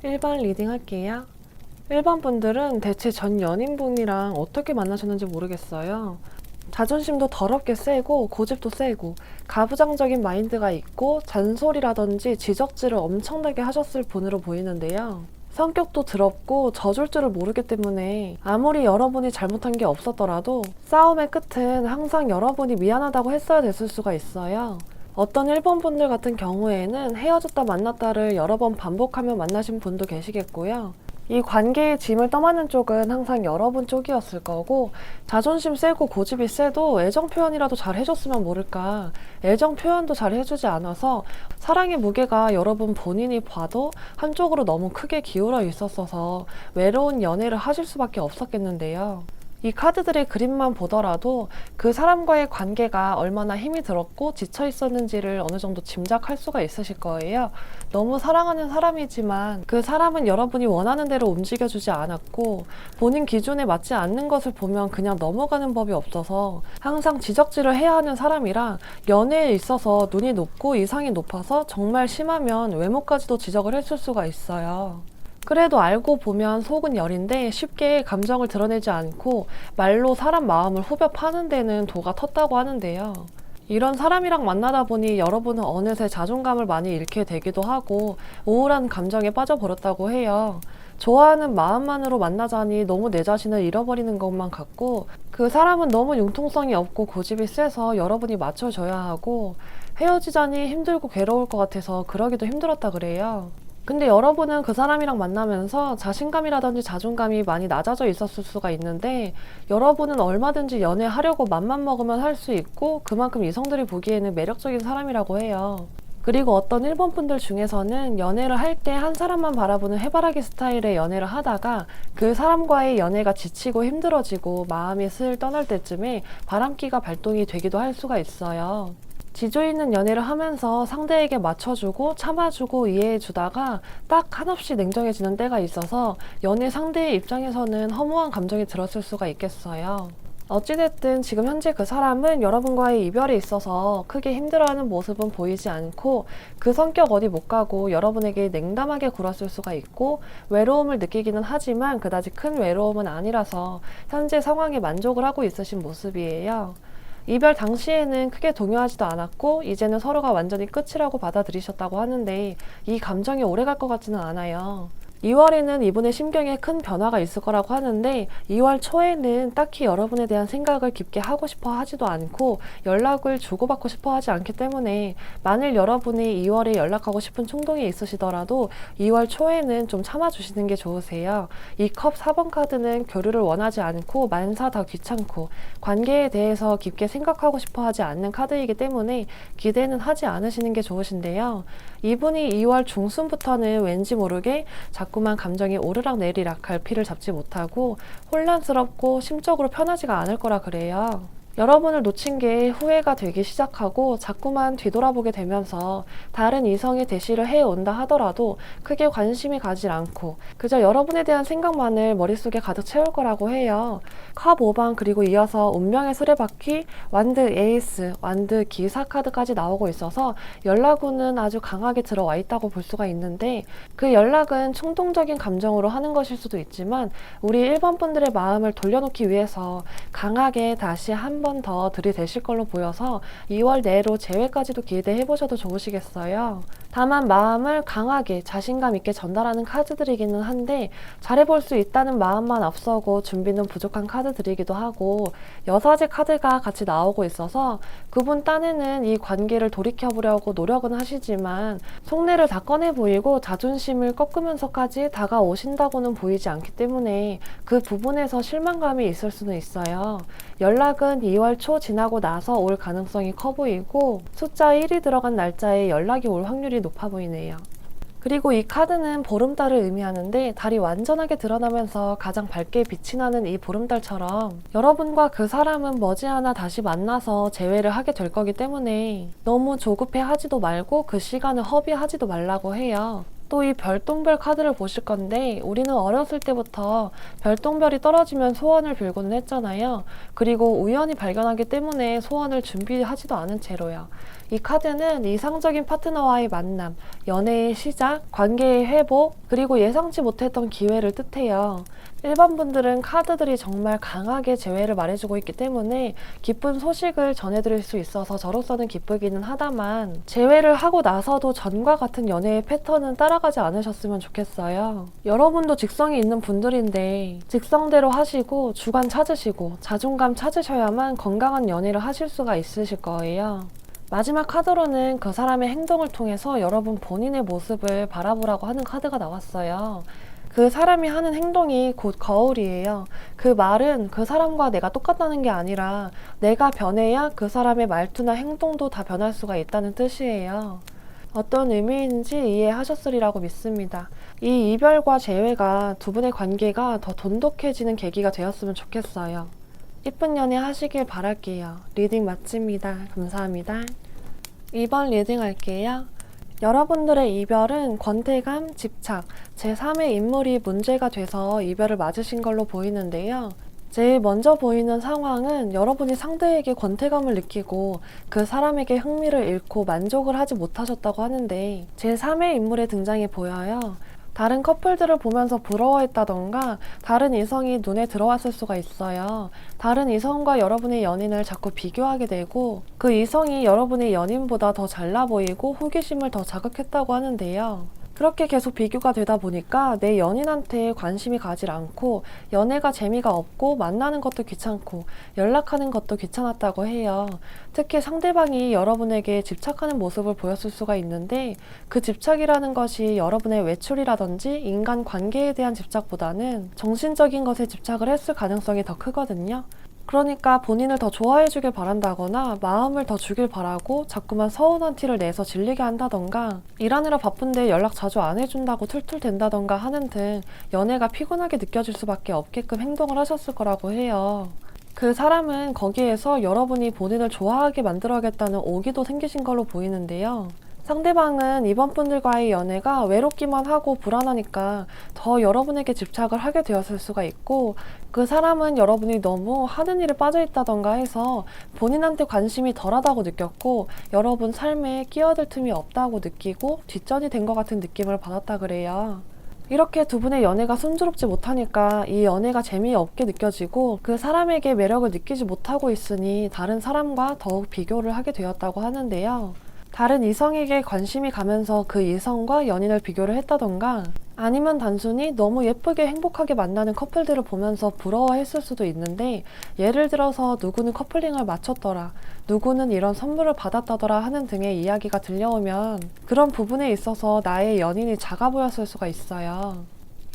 일반 리딩 할게요. 1번 분들은 대체 전 연인분이랑 어떻게 만나셨는지 모르겠어요. 자존심도 더럽게 세고 고집도 세고 가부장적인 마인드가 있고 잔소리라든지 지적질을 엄청나게 하셨을 분으로 보이는데요. 성격도 더럽고 져줄 줄을 모르기 때문에 아무리 여러분이 잘못한 게 없었더라도 싸움의 끝은 항상 여러분이 미안하다고 했어야 됐을 수가 있어요. 어떤 1번 분들 같은 경우에는 헤어졌다 만났다를 여러 번 반복하며 만나신 분도 계시겠고요. 이 관계의 짐을 떠맡는 쪽은 항상 여러분 쪽이었을 거고, 자존심 세고 고집이 세도 애정 표현이라도 잘 해줬으면 모를까, 애정 표현도 잘 해주지 않아서 사랑의 무게가 여러분 본인이 봐도 한쪽으로 너무 크게 기울어 있었어서 외로운 연애를 하실 수밖에 없었겠는데요. 이 카드들의 그림만 보더라도 그 사람과의 관계가 얼마나 힘이 들었고 지쳐 있었는지를 어느 정도 짐작할 수가 있으실 거예요. 너무 사랑하는 사람이지만 그 사람은 여러분이 원하는 대로 움직여주지 않았고 본인 기준에 맞지 않는 것을 보면 그냥 넘어가는 법이 없어서 항상 지적질을 해야 하는 사람이라 연애에 있어서 눈이 높고 이상이 높아서 정말 심하면 외모까지도 지적을 했을 수가 있어요. 그래도 알고 보면 속은 여린데 쉽게 감정을 드러내지 않고 말로 사람 마음을 후벼 파는 데는 도가 텄다고 하는데요. 이런 사람이랑 만나다 보니 여러분은 어느새 자존감을 많이 잃게 되기도 하고 우울한 감정에 빠져버렸다고 해요. 좋아하는 마음만으로 만나자니 너무 내 자신을 잃어버리는 것만 같고 그 사람은 너무 융통성이 없고 고집이 세서 여러분이 맞춰줘야 하고 헤어지자니 힘들고 괴로울 것 같아서 그러기도 힘들었다 그래요. 근데 여러분은 그 사람이랑 만나면서 자신감이라든지 자존감이 많이 낮아져 있었을 수가 있는데 여러분은 얼마든지 연애하려고 맘만 먹으면 할 수 있고 그만큼 이성들이 보기에는 매력적인 사람이라고 해요. 그리고 어떤 1번 분들 중에서는 연애를 할 때 한 사람만 바라보는 해바라기 스타일의 연애를 하다가 그 사람과의 연애가 지치고 힘들어지고 마음이 슬 떠날 때쯤에 바람기가 발동이 되기도 할 수가 있어요. 지조 있는 연애를 하면서 상대에게 맞춰주고 참아주고 이해해주다가 딱 한없이 냉정해지는 때가 있어서 연애 상대의 입장에서는 허무한 감정이 들었을 수가 있겠어요. 어찌됐든 지금 현재 그 사람은 여러분과의 이별에 있어서 크게 힘들어하는 모습은 보이지 않고 그 성격 어디 못 가고 여러분에게 냉담하게 굴었을 수가 있고 외로움을 느끼기는 하지만 그다지 큰 외로움은 아니라서 현재 상황에 만족을 하고 있으신 모습이에요. 이별 당시에는 크게 동요하지도 않았고 이제는 서로가 완전히 끝이라고 받아들이셨다고 하는데 이 감정이 오래 갈 것 같지는 않아요. 2월에는 이분의 심경에 큰 변화가 있을 거라고 하는데 2월 초에는 딱히 여러분에 대한 생각을 깊게 하고 싶어 하지도 않고 연락을 주고받고 싶어 하지 않기 때문에 만일 여러분이 2월에 연락하고 싶은 충동이 있으시더라도 2월 초에는 좀 참아주시는 게 좋으세요. 이 컵 4번 카드는 교류를 원하지 않고 만사 더 귀찮고 관계에 대해서 깊게 생각하고 싶어 하지 않는 카드이기 때문에 기대는 하지 않으시는 게 좋으신데요. 이분이 2월 중순부터는 왠지 모르게 자꾸만 감정이 오르락 내리락 갈피를 잡지 못하고 혼란스럽고 심적으로 편하지가 않을 거라 그래요. 여러분을 놓친 게 후회가 되기 시작하고 자꾸만 뒤돌아보게 되면서 다른 이성이 대시를 해온다 하더라도 크게 관심이 가질 않고 그저 여러분에 대한 생각만을 머릿속에 가득 채울 거라고 해요. 컵 5방 그리고 이어서 운명의 수레바퀴, 완드 에이스, 완드 기사 카드까지 나오고 있어서 연락운은 아주 강하게 들어와 있다고 볼 수가 있는데 그 연락은 충동적인 감정으로 하는 것일 수도 있지만 우리 1번 분들의 마음을 돌려놓기 위해서 강하게 다시 한 번 더 들이대실 걸로 보여서 2월 내로 재회까지도 기대해 보셔도 좋으시겠어요. 다만 마음을 강하게 자신감 있게 전달하는 카드들이기는 한데 잘해볼 수 있다는 마음만 앞서고 준비는 부족한 카드들이기도 하고 여사제 카드가 같이 나오고 있어서 그분 딴에는 이 관계를 돌이켜보려고 노력은 하시지만 속내를 다 꺼내 보이고 자존심을 꺾으면서까지 다가오신다고는 보이지 않기 때문에 그 부분에서 실망감이 있을 수는 있어요. 연락은 2월 초 지나고 나서 올 가능성이 커 보이고 숫자 1이 들어간 날짜에 연락이 올 확률이 높아 보이네요. 그리고 이 카드는 보름달을 의미하는데 달이 완전하게 드러나면서 가장 밝게 빛이 나는 이 보름달처럼 여러분과 그 사람은 머지않아 다시 만나서 재회를 하게 될 거기 때문에 너무 조급해 하지도 말고 그 시간을 허비하지도 말라고 해요. 또 이 별똥별 카드를 보실 건데 우리는 어렸을 때부터 별똥별이 떨어지면 소원을 빌고는 했잖아요. 그리고 우연히 발견하기 때문에 소원을 준비하지도 않은 채로요. 이 카드는 이상적인 파트너와의 만남, 연애의 시작, 관계의 회복, 그리고 예상치 못했던 기회를 뜻해요. 일반 분들은 카드들이 정말 강하게 재회를 말해주고 있기 때문에 기쁜 소식을 전해드릴 수 있어서 저로서는 기쁘기는 하다만 재회를 하고 나서도 전과 같은 연애의 패턴은 따라가지 않으셨으면 좋겠어요. 여러분도 직성이 있는 분들인데 직성대로 하시고 주관 찾으시고 자존감 찾으셔야만 건강한 연애를 하실 수가 있으실 거예요. 마지막 카드로는 그 사람의 행동을 통해서 여러분 본인의 모습을 바라보라고 하는 카드가 나왔어요. 그 사람이 하는 행동이 곧 거울이에요. 그 말은 그 사람과 내가 똑같다는 게 아니라 내가 변해야 그 사람의 말투나 행동도 다 변할 수가 있다는 뜻이에요. 어떤 의미인지 이해하셨으리라고 믿습니다. 이 이별과 재회가 두 분의 관계가 더 돈독해지는 계기가 되었으면 좋겠어요. 이쁜 연애 하시길 바랄게요. 리딩 마칩니다. 감사합니다. 2번 리딩 할게요. 여러분들의 이별은 권태감, 집착, 제3의 인물이 문제가 돼서 이별을 맞으신 걸로 보이는데요. 제일 먼저 보이는 상황은 여러분이 상대에게 권태감을 느끼고 그 사람에게 흥미를 잃고 만족을 하지 못하셨다고 하는데 제3의 인물의 등장이 보여요. 다른 커플들을 보면서 부러워했다던가 다른 이성이 눈에 들어왔을 수가 있어요. 다른 이성과 여러분의 연인을 자꾸 비교하게 되고 그 이성이 여러분의 연인보다 더 잘나 보이고 호기심을 더 자극했다고 하는데요. 그렇게 계속 비교가 되다 보니까 내 연인한테 관심이 가질 않고 연애가 재미가 없고 만나는 것도 귀찮고 연락하는 것도 귀찮았다고 해요. 특히 상대방이 여러분에게 집착하는 모습을 보였을 수가 있는데 그 집착이라는 것이 여러분의 외출이라든지 인간 관계에 대한 집착보다는 정신적인 것에 집착을 했을 가능성이 더 크거든요. 그러니까 본인을 더 좋아해 주길 바란다거나 마음을 더 주길 바라고 자꾸만 서운한 티를 내서 질리게 한다던가 일하느라 바쁜데 연락 자주 안 해준다고 툴툴댄다던가 하는 등 연애가 피곤하게 느껴질 수밖에 없게끔 행동을 하셨을 거라고 해요. 그 사람은 거기에서 여러분이 본인을 좋아하게 만들어야겠다는 오기도 생기신 걸로 보이는데요. 상대방은 이번 분들과의 연애가 외롭기만 하고 불안하니까 더 여러분에게 집착을 하게 되었을 수가 있고 그 사람은 여러분이 너무 하는 일에 빠져 있다던가 해서 본인한테 관심이 덜하다고 느꼈고 여러분 삶에 끼어들 틈이 없다고 느끼고 뒷전이 된 것 같은 느낌을 받았다 그래요. 이렇게 두 분의 연애가 순조롭지 못하니까 이 연애가 재미없게 느껴지고 그 사람에게 매력을 느끼지 못하고 있으니 다른 사람과 더욱 비교를 하게 되었다고 하는데요. 다른 이성에게 관심이 가면서 그 이성과 연인을 비교를 했다던가 아니면 단순히 너무 예쁘게 행복하게 만나는 커플들을 보면서 부러워했을 수도 있는데 예를 들어서 누구는 커플링을 마쳤더라, 누구는 이런 선물을 받았다더라 하는 등의 이야기가 들려오면 그런 부분에 있어서 나의 연인이 작아 보였을 수가 있어요.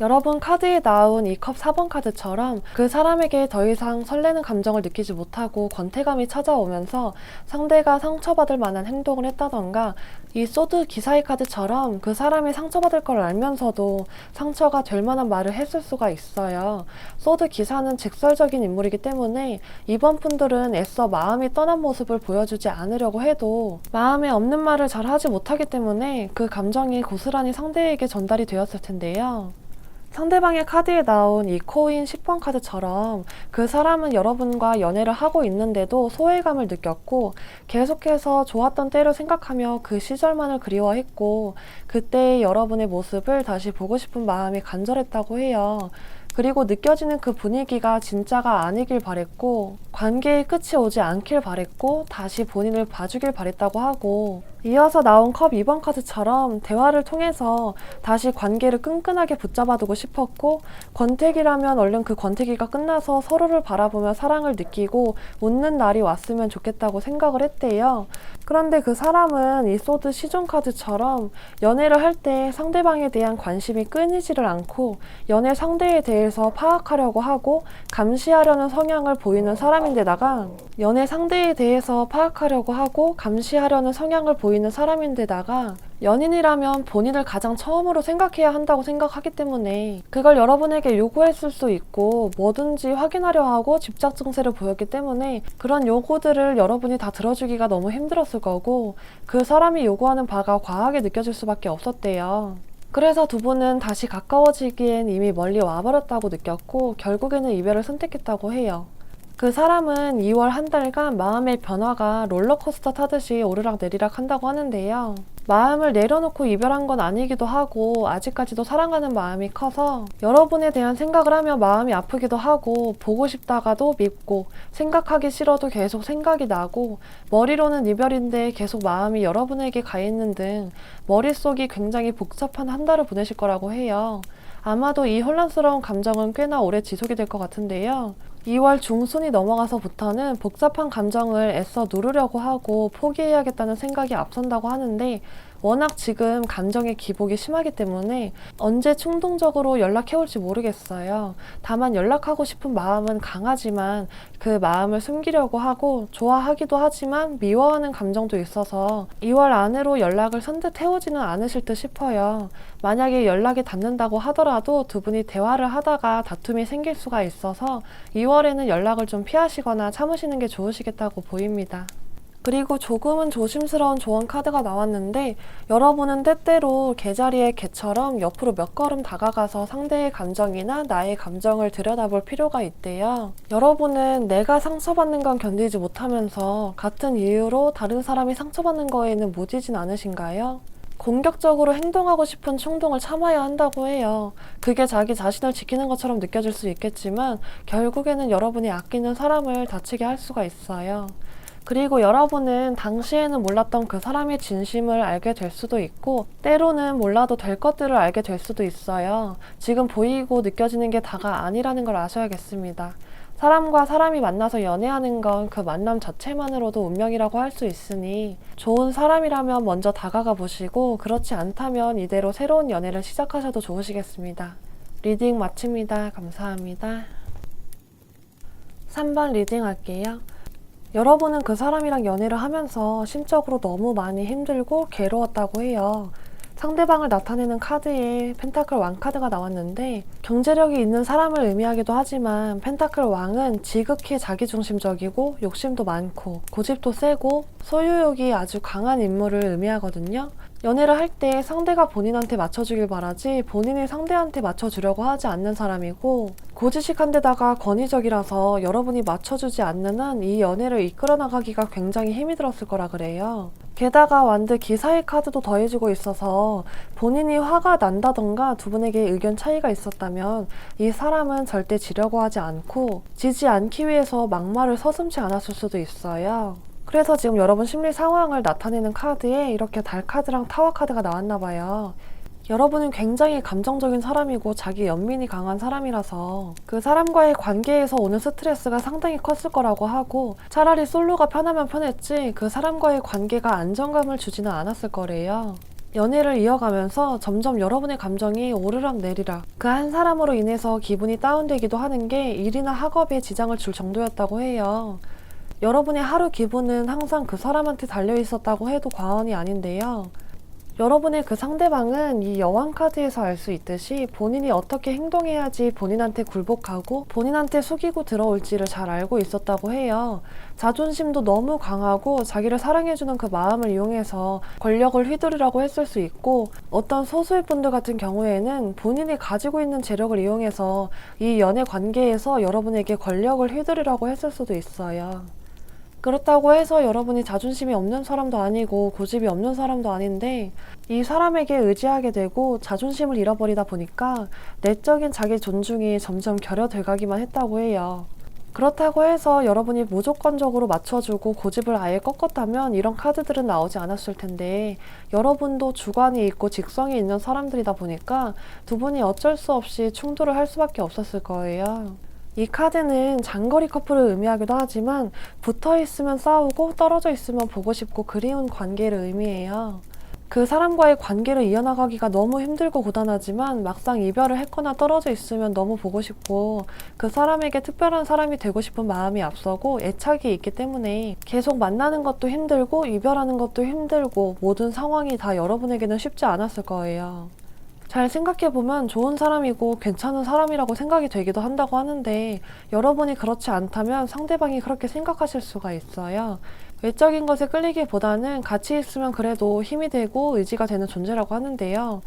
여러분 카드에 나온 이 컵 4번 카드처럼 그 사람에게 더 이상 설레는 감정을 느끼지 못하고 권태감이 찾아오면서 상대가 상처받을 만한 행동을 했다던가, 이 소드 기사의 카드처럼 그 사람이 상처받을 걸 알면서도 상처가 될 만한 말을 했을 수가 있어요. 소드 기사는 직설적인 인물이기 때문에 이번 분들은 애써 마음이 떠난 모습을 보여주지 않으려고 해도 마음에 없는 말을 잘 하지 못하기 때문에 그 감정이 고스란히 상대에게 전달이 되었을 텐데요. 상대방의 카드에 나온 이 코인 10번 카드처럼 그 사람은 여러분과 연애를 하고 있는데도 소외감을 느꼈고 계속해서 좋았던 때를 생각하며 그 시절만을 그리워했고 그때의 여러분의 모습을 다시 보고 싶은 마음이 간절했다고 해요. 그리고 느껴지는 그 분위기가 진짜가 아니길 바랬고 관계의 끝이 오지 않길 바랬고 다시 본인을 봐주길 바랬다고 하고, 이어서 나온 컵 2번 카드처럼 대화를 통해서 다시 관계를 끈끈하게 붙잡아두고 싶었고 권태기라면 얼른 그 권태기가 끝나서 서로를 바라보며 사랑을 느끼고 웃는 날이 왔으면 좋겠다고 생각을 했대요. 그런데 그 사람은 이 소드 시존 카드처럼 연애를 할 때 상대방에 대한 관심이 끊이지를 않고 연애 상대에 대해서 파악하려고 하고 감시하려는 성향을 보이는 사람인데다가 연인이라면 본인을 가장 처음으로 생각해야 한다고 생각하기 때문에 그걸 여러분에게 요구했을 수 있고 뭐든지 확인하려 하고 집착 증세를 보였기 때문에 그런 요구들을 여러분이 다 들어주기가 너무 힘들었을 거고 그 사람이 요구하는 바가 과하게 느껴질 수밖에 없었대요. 그래서 두 분은 다시 가까워지기엔 이미 멀리 와버렸다고 느꼈고 결국에는 이별을 선택했다고 해요. 그 사람은 2월 한 달간 마음의 변화가 롤러코스터 타듯이 오르락 내리락 한다고 하는데요. 마음을 내려놓고 이별한 건 아니기도 하고 아직까지도 사랑하는 마음이 커서 여러분에 대한 생각을 하며 마음이 아프기도 하고 보고 싶다가도 밉고 생각하기 싫어도 계속 생각이 나고 머리로는 이별인데 계속 마음이 여러분에게 가 있는 등 머릿속이 굉장히 복잡한 한 달을 보내실 거라고 해요. 아마도 이 혼란스러운 감정은 꽤나 오래 지속이 될 것 같은데요. 2월 중순이 넘어가서부터는 복잡한 감정을 애써 누르려고 하고 포기해야겠다는 생각이 앞선다고 하는데 워낙 지금 감정의 기복이 심하기 때문에 언제 충동적으로 연락해올지 모르겠어요. 다만 연락하고 싶은 마음은 강하지만 그 마음을 숨기려고 하고 좋아하기도 하지만 미워하는 감정도 있어서 2월 안으로 연락을 선뜻 해오지는 않으실 듯 싶어요. 만약에 연락이 닿는다고 하더라도 두 분이 대화를 하다가 다툼이 생길 수가 있어서 2월에는 연락을 좀 피하시거나 참으시는 게 좋으시겠다고 보입니다. 그리고 조금은 조심스러운 조언 카드가 나왔는데 여러분은 때때로 개자리의 개처럼 옆으로 몇 걸음 다가가서 상대의 감정이나 나의 감정을 들여다볼 필요가 있대요. 여러분은 내가 상처받는 건 견디지 못하면서 같은 이유로 다른 사람이 상처받는 거에는 무디진 않으신가요? 공격적으로 행동하고 싶은 충동을 참아야 한다고 해요. 그게 자기 자신을 지키는 것처럼 느껴질 수 있겠지만 결국에는 여러분이 아끼는 사람을 다치게 할 수가 있어요. 그리고 여러분은 당시에는 몰랐던 그 사람의 진심을 알게 될 수도 있고 때로는 몰라도 될 것들을 알게 될 수도 있어요. 지금 보이고 느껴지는 게 다가 아니라는 걸 아셔야겠습니다. 사람과 사람이 만나서 연애하는 건 그 만남 자체만으로도 운명이라고 할 수 있으니 좋은 사람이라면 먼저 다가가 보시고 그렇지 않다면 이대로 새로운 연애를 시작하셔도 좋으시겠습니다. 리딩 마칩니다. 감사합니다. 3번 리딩 할게요. 여러분은 그 사람이랑 연애를 하면서 심적으로 너무 많이 힘들고 괴로웠다고 해요. 상대방을 나타내는 카드에 펜타클 왕 카드가 나왔는데 경제력이 있는 사람을 의미하기도 하지만 펜타클 왕은 지극히 자기중심적이고 욕심도 많고 고집도 세고 소유욕이 아주 강한 인물을 의미하거든요. 연애를 할 때 상대가 본인한테 맞춰주길 바라지 본인이 상대한테 맞춰주려고 하지 않는 사람이고 고지식한 데다가 권위적이라서 여러분이 맞춰주지 않는 한 이 연애를 이끌어 나가기가 굉장히 힘이 들었을 거라 그래요. 게다가 완드 기사의 카드도 더해지고 있어서 본인이 화가 난다던가 두 분에게 의견 차이가 있었다면 이 사람은 절대 지려고 하지 않고 지지 않기 위해서 막말을 서슴지 않았을 수도 있어요. 그래서 지금 여러분 심리 상황을 나타내는 카드에 이렇게 달 카드랑 타워 카드가 나왔나 봐요. 여러분은 굉장히 감정적인 사람이고 자기 연민이 강한 사람이라서 그 사람과의 관계에서 오는 스트레스가 상당히 컸을 거라고 하고 차라리 솔로가 편하면 편했지 그 사람과의 관계가 안정감을 주지는 않았을 거래요. 연애를 이어가면서 점점 여러분의 감정이 오르락 내리락, 그 한 사람으로 인해서 기분이 다운되기도 하는 게 일이나 학업에 지장을 줄 정도였다고 해요. 여러분의 하루 기분은 항상 그 사람한테 달려 있었다고 해도 과언이 아닌데요. 여러분의 그 상대방은 이 여왕 카드에서 알 수 있듯이 본인이 어떻게 행동해야지 본인한테 굴복하고 본인한테 숙이고 들어올지를 잘 알고 있었다고 해요. 자존심도 너무 강하고 자기를 사랑해주는 그 마음을 이용해서 권력을 휘두르려고 했을 수 있고, 어떤 소수의 분들 같은 경우에는 본인이 가지고 있는 재력을 이용해서 이 연애 관계에서 여러분에게 권력을 휘두르려고 했을 수도 있어요. 그렇다고 해서 여러분이 자존심이 없는 사람도 아니고 고집이 없는 사람도 아닌데, 이 사람에게 의지하게 되고 자존심을 잃어버리다 보니까 내적인 자기 존중이 점점 결여돼 가기만 했다고 해요. 그렇다고 해서 여러분이 무조건적으로 맞춰주고 고집을 아예 꺾었다면 이런 카드들은 나오지 않았을 텐데, 여러분도 주관이 있고 직성이 있는 사람들이다 보니까 두 분이 어쩔 수 없이 충돌을 할 수밖에 없었을 거예요. 이 카드는 장거리 커플을 의미하기도 하지만 붙어 있으면 싸우고 떨어져 있으면 보고 싶고 그리운 관계를 의미해요. 그 사람과의 관계를 이어나가기가 너무 힘들고 고단하지만 막상 이별을 했거나 떨어져 있으면 너무 보고 싶고 그 사람에게 특별한 사람이 되고 싶은 마음이 앞서고 애착이 있기 때문에 계속 만나는 것도 힘들고 이별하는 것도 힘들고 모든 상황이 다 여러분에게는 쉽지 않았을 거예요. 잘 생각해보면 좋은 사람이고 괜찮은 사람이라고 생각이 되기도 한다고 하는데, 여러분이 그렇지 않다면 상대방이 그렇게 생각하실 수가 있어요. 외적인 것에 끌리기보다는 같이 있으면 그래도 힘이 되고 의지가 되는 존재라고 하는데요.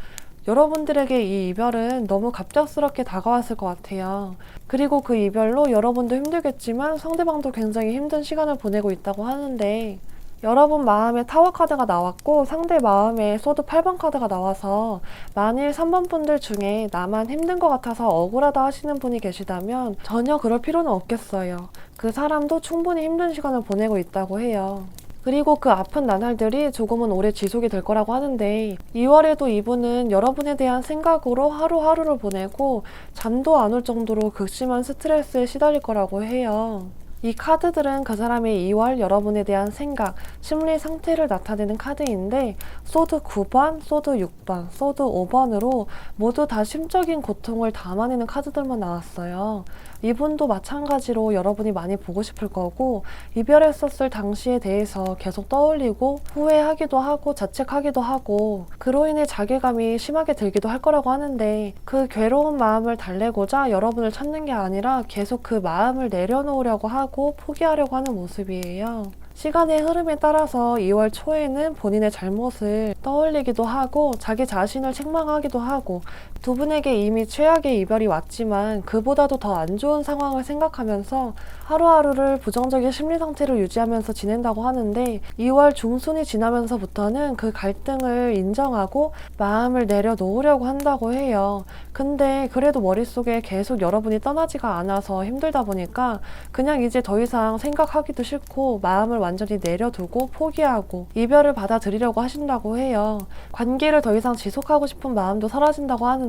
여러분들에게 이 이별은 너무 갑작스럽게 다가왔을 것 같아요. 그리고 그 이별로 여러분도 힘들겠지만 상대방도 굉장히 힘든 시간을 보내고 있다고 하는데, 여러분 마음에 타워 카드가 나왔고 상대 마음에 소드 8번 카드가 나와서, 만일 3번 분들 중에 나만 힘든 것 같아서 억울하다 하시는 분이 계시다면 전혀 그럴 필요는 없겠어요. 그 사람도 충분히 힘든 시간을 보내고 있다고 해요. 그리고 그 아픈 나날들이 조금은 오래 지속이 될 거라고 하는데, 2월에도 이분은 여러분에 대한 생각으로 하루하루를 보내고 잠도 안 올 정도로 극심한 스트레스에 시달릴 거라고 해요. 이 카드들은 그 사람의 2월 여러분에 대한 생각, 심리 상태를 나타내는 카드인데, 소드 9번, 소드 6번, 소드 5번으로 모두 다 심적인 고통을 담아내는 카드들만 나왔어요. 이분도 마찬가지로 여러분이 많이 보고 싶을 거고, 이별했었을 당시에 대해서 계속 떠올리고 후회하기도 하고 자책하기도 하고 그로 인해 자괴감이 심하게 들기도 할 거라고 하는데, 그 괴로운 마음을 달래고자 여러분을 찾는 게 아니라 계속 그 마음을 내려놓으려고 하고 포기하려고 하는 모습이에요. 시간의 흐름에 따라서 2월 초에는 본인의 잘못을 떠올리기도 하고 자기 자신을 책망하기도 하고, 두 분에게 이미 최악의 이별이 왔지만 그보다도 더 안 좋은 상황을 생각하면서 하루하루를 부정적인 심리 상태를 유지하면서 지낸다고 하는데, 2월 중순이 지나면서부터는 그 갈등을 인정하고 마음을 내려놓으려고 한다고 해요. 근데 그래도 머릿속에 계속 여러분이 떠나지가 않아서 힘들다 보니까 그냥 이제 더 이상 생각하기도 싫고 마음을 완전히 내려두고 포기하고 이별을 받아들이려고 하신다고 해요. 관계를 더 이상 지속하고 싶은 마음도 사라진다고 하는데,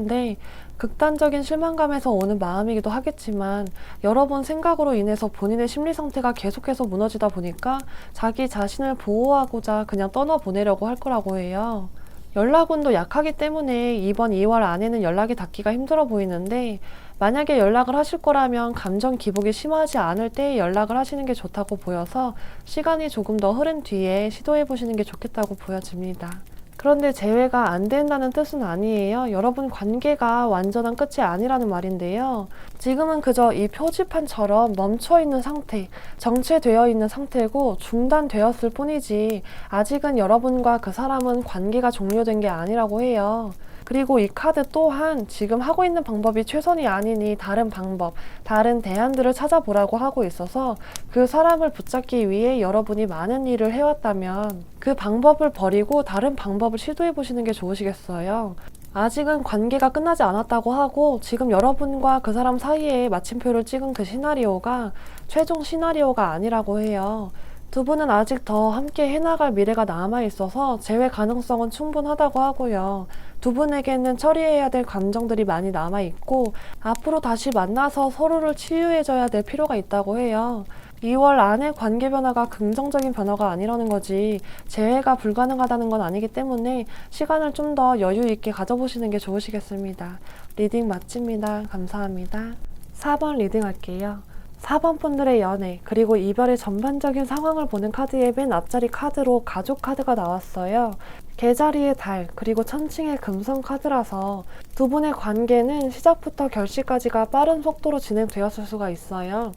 극단적인 실망감에서 오는 마음이기도 하겠지만 여러분 생각으로 인해서 본인의 심리 상태가 계속해서 무너지다 보니까 자기 자신을 보호하고자 그냥 떠나보내려고 할 거라고 해요. 연락운도 약하기 때문에 이번 2월 안에는 연락이 닿기가 힘들어 보이는데, 만약에 연락을 하실 거라면 감정 기복이 심하지 않을 때 연락을 하시는 게 좋다고 보여서 시간이 조금 더 흐른 뒤에 시도해 보시는 게 좋겠다고 보여집니다. 그런데 재회가 안 된다는 뜻은 아니에요. 여러분 관계가 완전한 끝이 아니라는 말인데요. 지금은 그저 이 표지판처럼 멈춰있는 상태, 정체되어 있는 상태고 중단되었을 뿐이지 아직은 여러분과 그 사람은 관계가 종료된 게 아니라고 해요. 그리고 이 카드 또한 지금 하고 있는 방법이 최선이 아니니 다른 방법, 다른 대안들을 찾아보라고 하고 있어서, 그 사람을 붙잡기 위해 여러분이 많은 일을 해왔다면 그 방법을 버리고 다른 방법을 시도해 보시는 게 좋으시겠어요. 아직은 관계가 끝나지 않았다고 하고 지금 여러분과 그 사람 사이에 마침표를 찍은 그 시나리오가 최종 시나리오가 아니라고 해요. 두 분은 아직 더 함께 해나갈 미래가 남아있어서 재회 가능성은 충분하다고 하고요. 두 분에게는 처리해야 될 감정들이 많이 남아있고 앞으로 다시 만나서 서로를 치유해줘야 될 필요가 있다고 해요. 2월 안에 관계 변화가 긍정적인 변화가 아니라는 거지 재회가 불가능하다는 건 아니기 때문에 시간을 좀 더 여유 있게 가져보시는 게 좋으시겠습니다. 리딩 마칩니다. 감사합니다. 4번 리딩 할게요. 4번 분들의 연애 그리고 이별의 전반적인 상황을 보는 카드의 맨 앞자리 카드로 가족 카드가 나왔어요. 개자리의 달 그리고 천칭의 금성 카드라서 두 분의 관계는 시작부터 결실까지가 빠른 속도로 진행되었을 수가 있어요.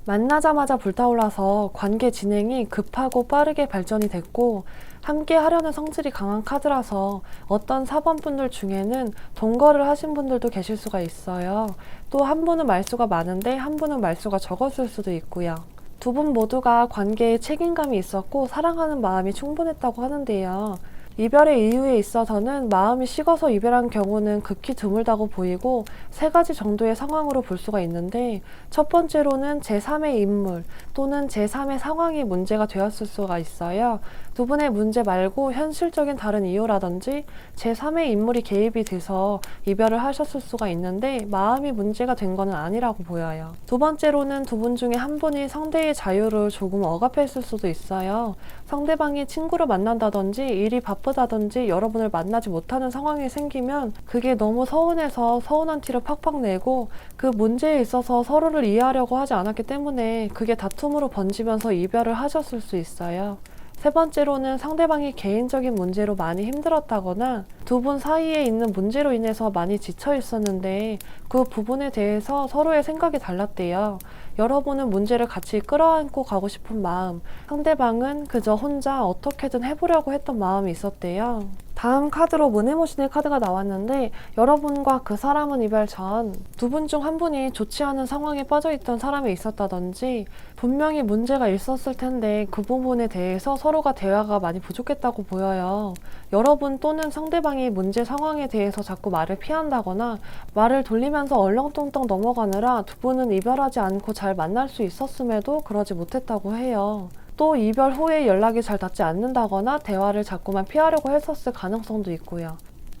만나자마자 불타올라서 관계 진행이 급하고 빠르게 발전이 됐고 함께 하려는 성질이 강한 카드라서 어떤 4번 분들 중에는 동거를 하신 분들도 계실 수가 있어요. 또 한 분은 말수가 많은데 한 분은 말수가 적었을 수도 있고요. 두 분 모두가 관계에 책임감이 있었고 사랑하는 마음이 충분했다고 하는데요. 이별의 이유에 있어서는 마음이 식어서 이별한 경우는 극히 드물다고 보이고 세 가지 정도의 상황으로 볼 수가 있는데 첫 번째로는 제3의 인물 또는 제3의 상황이 문제가 되었을 수가 있어요. 두 분의 문제 말고 현실적인 다른 이유라든지 제3의 인물이 개입이 돼서 이별을 하셨을 수가 있는데 마음이 문제가 된 거는 아니라고 보여요. 두 번째로는 두 분 중에 한 분이 상대의 자유를 조금 억압했을 수도 있어요. 상대방이 친구를 만난다든지 일이 바쁘다든지 여러분을 만나지 못하는 상황이 생기면 그게 너무 서운해서 서운한 티를 팍팍 내고 그 문제에 있어서 서로를 이해하려고 하지 않았기 때문에 그게 다툼으로 번지면서 이별을 하셨을 수 있어요. 세 번째로는 상대방이 개인적인 문제로 많이 힘들었다거나 두 분 사이에 있는 문제로 인해서 많이 지쳐 있었는데 그 부분에 대해서 서로의 생각이 달랐대요. 여러분은 문제를 같이 끌어안고 가고 싶은 마음, 상대방은 그저 혼자 어떻게든 해보려고 했던 마음이 있었대요. 다음 카드로 문해모신의 카드가 나왔는데 여러분과 그 사람은 이별 전 두 분 중 한 분이 좋지 않은 상황에 빠져있던 사람이 있었다든지 분명히 문제가 있었을 텐데 그 부분에 대해서 서로가 대화가 많이 부족했다고 보여요. 여러분 또는 상대방이 문제 상황에 대해서 자꾸 말을 피한다거나 말을 돌리면서 얼렁뚱땅 넘어가느라 두 분은 이별하지 않고 잘 만날 수 있었음에도 그러지 못했다고 해요. 또 이별 후에 연락이 잘 닿지 않는다거나 대화를 자꾸만 피하려고 했었을 가능성도 있고요.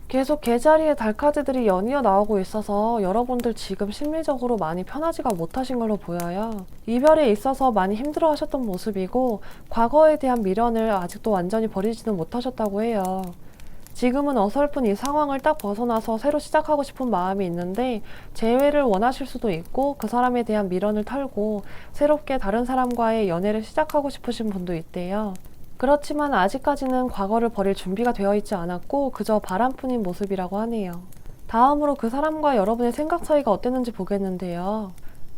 계속 개자리의 달 카드들이 연이어 나오고 있어서 여러분들 지금 심리적으로 많이 편하지가 못하신 걸로 보여요. 이별에 있어서 많이 힘들어 하셨던 모습이고 과거에 대한 미련을 아직도 완전히 버리지는 못하셨다고 해요. 지금은 어설픈 이 상황을 딱 벗어나서 새로 시작하고 싶은 마음이 있는데 재회를 원하실 수도 있고 그 사람에 대한 미련을 털고 새롭게 다른 사람과의 연애를 시작하고 싶으신 분도 있대요. 그렇지만 아직까지는 과거를 버릴 준비가 되어 있지 않았고 그저 바람뿐인 모습이라고 하네요. 다음으로 그 사람과 여러분의 생각 차이가 어땠는지 보겠는데요.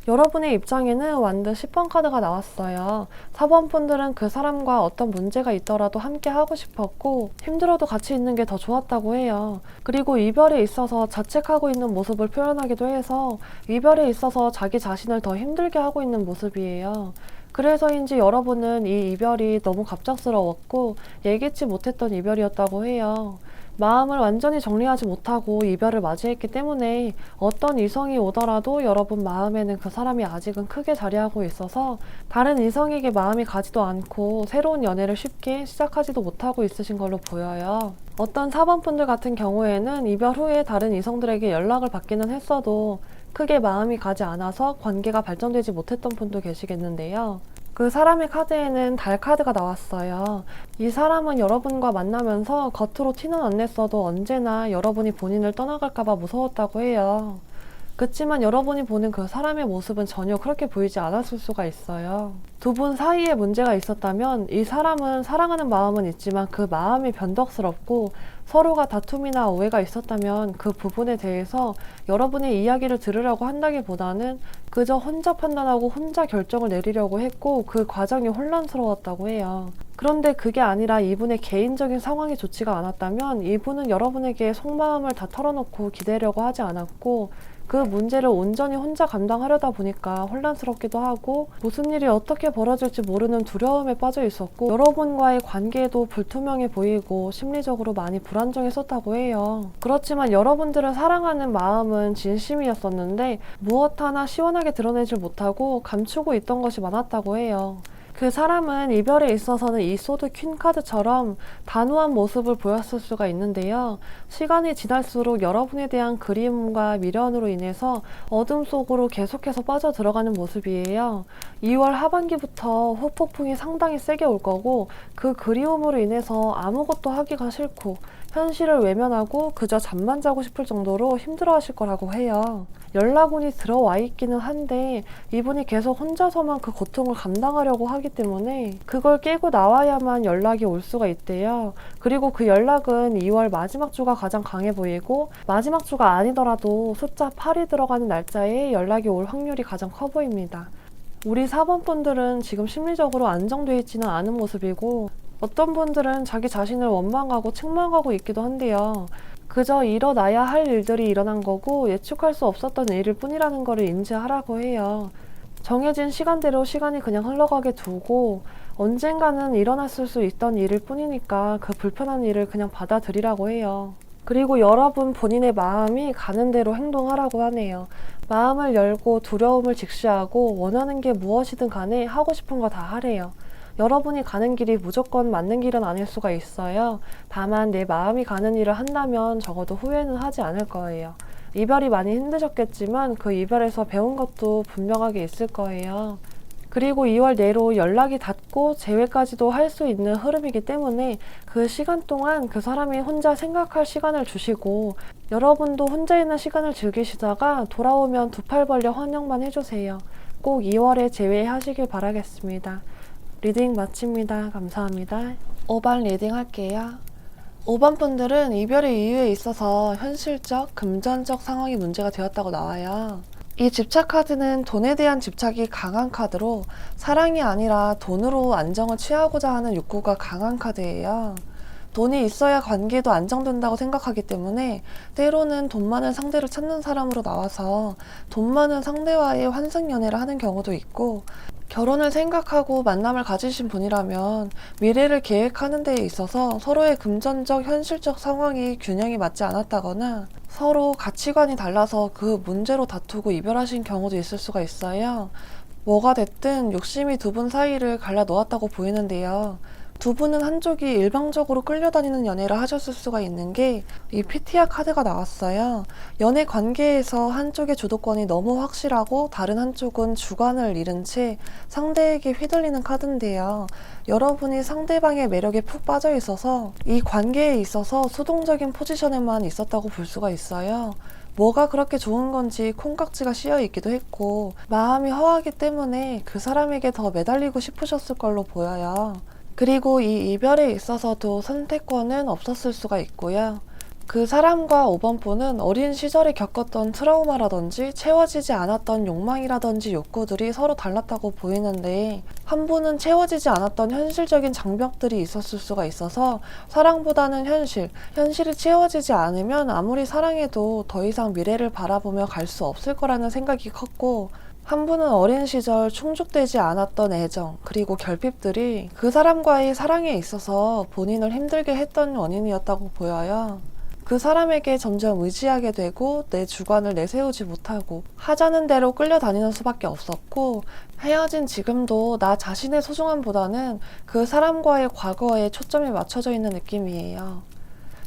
여러분의 입장에는 완드 10번 카드가 나왔어요. 4번 분들은 그 사람과 어떤 문제가 있더라도 함께 하고 싶었고 힘들어도 같이 있는 게 더 좋았다고 해요. 그리고 이별에 있어서 자책하고 있는 모습을 표현하기도 해서 이별에 있어서 자기 자신을 더 힘들게 하고 있는 모습이에요. 그래서인지 여러분은 이 이별이 너무 갑작스러웠고 예기치 못했던 이별이었다고 해요. 마음을 완전히 정리하지 못하고 이별을 맞이했기 때문에 어떤 이성이 오더라도 여러분 마음에는 그 사람이 아직은 크게 자리하고 있어서 다른 이성에게 마음이 가지도 않고 새로운 연애를 쉽게 시작하지도 못하고 있으신 걸로 보여요. 어떤 4번 분들 같은 경우에는 이별 후에 다른 이성들에게 연락을 받기는 했어도 크게 마음이 가지 않아서 관계가 발전되지 못했던 분도 계시겠는데요. 그 사람의 카드에는 달 카드가 나왔어요. 이 사람은 여러분과 만나면서 겉으로 티는 안 냈어도 언제나 여러분이 본인을 떠나갈까봐 무서웠다고 해요. 그치만 여러분이 보는 그 사람의 모습은 전혀 그렇게 보이지 않았을 수가 있어요. 두 분 사이에 문제가 있었다면 이 사람은 사랑하는 마음은 있지만 그 마음이 변덕스럽고 서로가 다툼이나 오해가 있었다면 그 부분에 대해서 여러분의 이야기를 들으려고 한다기보다는 그저 혼자 판단하고 혼자 결정을 내리려고 했고 그 과정이 혼란스러웠다고 해요. 그런데 그게 아니라 이분의 개인적인 상황이 좋지가 않았다면 이분은 여러분에게 속마음을 다 털어놓고 기대려고 하지 않았고 그 문제를 온전히 혼자 감당하려다 보니까 혼란스럽기도 하고 무슨 일이 어떻게 벌어질지 모르는 두려움에 빠져 있었고 여러분과의 관계도 불투명해 보이고 심리적으로 많이 불안정했었다고 해요. 그렇지만 여러분들을 사랑하는 마음은 진심이었었는데 무엇 하나 시원하게 드러내질 못하고 감추고 있던 것이 많았다고 해요. 그 사람은 이별에 있어서는 이 소드 퀸 카드처럼 단호한 모습을 보였을 수가 있는데요. 시간이 지날수록 여러분에 대한 그리움과 미련으로 인해서 어둠 속으로 계속해서 빠져들어가는 모습이에요. 2월 하반기부터 후폭풍이 상당히 세게 올 거고, 그 그리움으로 인해서 아무것도 하기가 싫고 현실을 외면하고 그저 잠만 자고 싶을 정도로 힘들어하실 거라고 해요. 연락운이 들어와 있기는 한데 이분이 계속 혼자서만 그 고통을 감당하려고 하기 때문에 그걸 깨고 나와야만 연락이 올 수가 있대요. 그리고 그 연락은 2월 마지막 주가 가장 강해 보이고, 마지막 주가 아니더라도 숫자 8이 들어가는 날짜에 연락이 올 확률이 가장 커 보입니다. 우리 4번 분들은 지금 심리적으로 안정되어 있지는 않은 모습이고, 어떤 분들은 자기 자신을 원망하고 책망하고 있기도 한데요. 그저 일어나야 할 일들이 일어난 거고 예측할 수 없었던 일일 뿐이라는 것을 인지하라고 해요. 정해진 시간대로 시간이 그냥 흘러가게 두고 언젠가는 일어났을 수 있던 일일 뿐이니까 그 불편한 일을 그냥 받아들이라고 해요. 그리고 여러분 본인의 마음이 가는 대로 행동하라고 하네요. 마음을 열고 두려움을 직시하고 원하는 게 무엇이든 간에 하고 싶은 거 다 하래요. 여러분이 가는 길이 무조건 맞는 길은 아닐 수가 있어요. 다만 내 마음이 가는 일을 한다면 적어도 후회는 하지 않을 거예요. 이별이 많이 힘드셨겠지만 그 이별에서 배운 것도 분명하게 있을 거예요. 그리고 2월 내로 연락이 닿고 재회까지도 할 수 있는 흐름이기 때문에 그 시간 동안 그 사람이 혼자 생각할 시간을 주시고, 여러분도 혼자 있는 시간을 즐기시다가 돌아오면 두 팔 벌려 환영만 해주세요. 꼭 2월에 재회하시길 바라겠습니다. 리딩 마칩니다. 감사합니다. 5번 리딩 할게요. 5번 분들은 이별의 이유에 있어서 현실적, 금전적 상황이 문제가 되었다고 나와요. 이 집착 카드는 돈에 대한 집착이 강한 카드로, 사랑이 아니라 돈으로 안정을 취하고자 하는 욕구가 강한 카드예요. 돈이 있어야 관계도 안정된다고 생각하기 때문에 때로는 돈 많은 상대를 찾는 사람으로 나와서 돈 많은 상대와의 환승 연애를 하는 경우도 있고, 결혼을 생각하고 만남을 가지신 분이라면 미래를 계획하는 데 있어서 서로의 금전적, 현실적 상황이 균형이 맞지 않았다거나 서로 가치관이 달라서 그 문제로 다투고 이별하신 경우도 있을 수가 있어요. 뭐가 됐든 욕심이 두 분 사이를 갈라놓았다고 보이는데요. 두 분은 한쪽이 일방적으로 끌려다니는 연애를 하셨을 수가 있는 게 이 피티아 카드가 나왔어요. 연애 관계에서 한쪽의 주도권이 너무 확실하고 다른 한쪽은 주관을 잃은 채 상대에게 휘둘리는 카드인데요. 여러분이 상대방의 매력에 푹 빠져 있어서 이 관계에 있어서 수동적인 포지션에만 있었다고 볼 수가 있어요. 뭐가 그렇게 좋은 건지 콩깍지가 씌여 있기도 했고, 마음이 허하기 때문에 그 사람에게 더 매달리고 싶으셨을 걸로 보여요. 그리고 이 이별에 있어서도 선택권은 없었을 수가 있고요. 그 사람과 5번 분은 어린 시절에 겪었던 트라우마라든지 채워지지 않았던 욕망이라든지 욕구들이 서로 달랐다고 보이는데, 한 분은 채워지지 않았던 현실적인 장벽들이 있었을 수가 있어서 사랑보다는 현실이 채워지지 않으면 아무리 사랑해도 더 이상 미래를 바라보며 갈 수 없을 거라는 생각이 컸고, 한 분은 어린 시절 충족되지 않았던 애정, 그리고 결핍들이 그 사람과의 사랑에 있어서 본인을 힘들게 했던 원인이었다고 보여요. 그 사람에게 점점 의지하게 되고 내 주관을 내세우지 못하고 하자는 대로 끌려다니는 수밖에 없었고, 헤어진 지금도 나 자신의 소중함보다는 그 사람과의 과거에 초점이 맞춰져 있는 느낌이에요.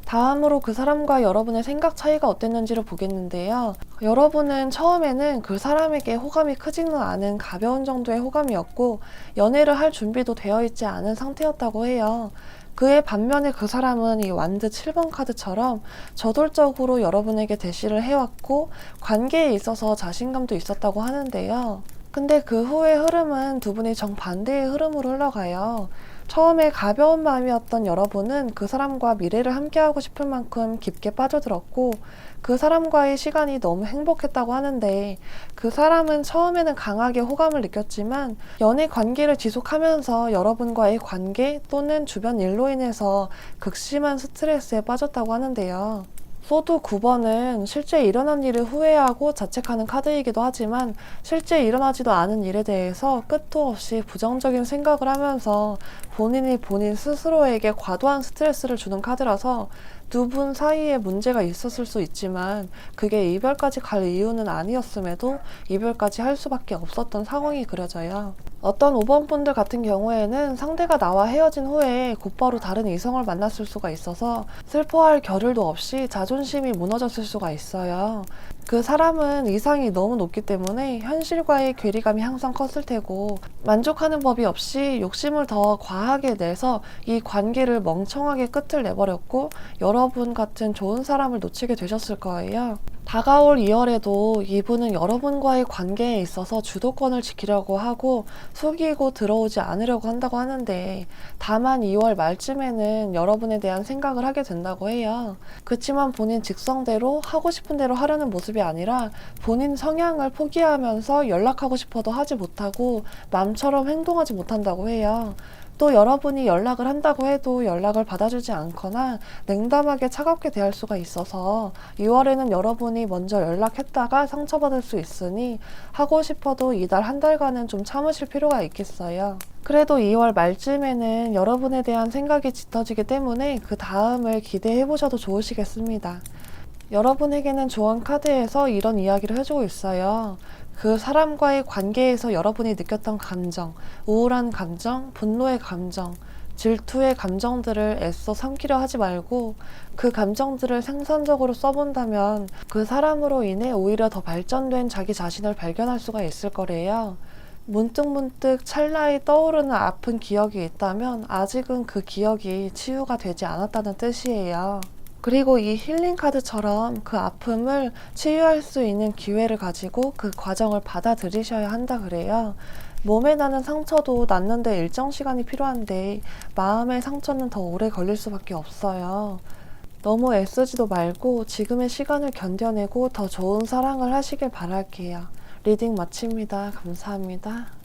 다음으로 그 사람과 여러분의 생각 차이가 어땠는지를 보겠는데요. 여러분은 처음에는 그 사람에게 호감이 크지는 않은 가벼운 정도의 호감이었고, 연애를 할 준비도 되어 있지 않은 상태였다고 해요. 그의 반면에 그 사람은 이 완드 7번 카드처럼 저돌적으로 여러분에게 대시를 해왔고 관계에 있어서 자신감도 있었다고 하는데요. 근데 그 후의 흐름은 두 분이 정반대의 흐름으로 흘러가요. 처음에 가벼운 마음이었던 여러분은 그 사람과 미래를 함께하고 싶을 만큼 깊게 빠져들었고, 그 사람과의 시간이 너무 행복했다고 하는데, 그 사람은 처음에는 강하게 호감을 느꼈지만 연애 관계를 지속하면서 여러분과의 관계 또는 주변 일로 인해서 극심한 스트레스에 빠졌다고 하는데요. 소드 9번은 실제 일어난 일을 후회하고 자책하는 카드이기도 하지만, 실제 일어나지도 않은 일에 대해서 끝도 없이 부정적인 생각을 하면서 본인이 본인 스스로에게 과도한 스트레스를 주는 카드라서 두 분 사이에 문제가 있었을 수 있지만 그게 이별까지 갈 이유는 아니었음에도 이별까지 할 수밖에 없었던 상황이 그려져요. 어떤 5번 분들 같은 경우에는 상대가 나와 헤어진 후에 곧바로 다른 이성을 만났을 수가 있어서 슬퍼할 겨를도 없이 자존심이 무너졌을 수가 있어요. 그 사람은 이상이 너무 높기 때문에 현실과의 괴리감이 항상 컸을 테고 만족하는 법이 없이 욕심을 더 과하게 내서 이 관계를 멍청하게 끝을 내버렸고 여러분 같은 좋은 사람을 놓치게 되셨을 거예요. 다가올 2월에도 이분은 여러분과의 관계에 있어서 주도권을 지키려고 하고 속이고 들어오지 않으려고 한다고 하는데 다만 2월 말쯤에는 여러분에 대한 생각을 하게 된다고 해요. 그치만 본인 직성대로 하고 싶은 대로 하려는 모습이 아니라 본인 성향을 포기하면서 연락하고 싶어도 하지 못하고 마음처럼 행동하지 못한다고 해요. 또 여러분이 연락을 한다고 해도 연락을 받아주지 않거나 냉담하게 차갑게 대할 수가 있어서 2월에는 여러분이 먼저 연락했다가 상처받을 수 있으니 하고 싶어도 이달 한 달간은 좀 참으실 필요가 있겠어요. 그래도 2월 말쯤에는 여러분에 대한 생각이 짙어지기 때문에 그 다음을 기대해 보셔도 좋으시겠습니다. 여러분에게는 조언 카드에서 이런 이야기를 해주고 있어요. 그 사람과의 관계에서 여러분이 느꼈던 감정, 우울한 감정, 분노의 감정, 질투의 감정들을 애써 삼키려 하지 말고 그 감정들을 생산적으로 써본다면 그 사람으로 인해 오히려 더 발전된 자기 자신을 발견할 수가 있을 거래요. 문득문득 찰나에 떠오르는 아픈 기억이 있다면 아직은 그 기억이 치유가 되지 않았다는 뜻이에요. 그리고 이 힐링 카드처럼 그 아픔을 치유할 수 있는 기회를 가지고 그 과정을 받아들이셔야 한다 그래요. 몸에 나는 상처도 낫는데 일정 시간이 필요한데 마음의 상처는 더 오래 걸릴 수밖에 없어요. 너무 애쓰지도 말고 지금의 시간을 견뎌내고 더 좋은 사랑을 하시길 바랄게요. 리딩 마칩니다. 감사합니다.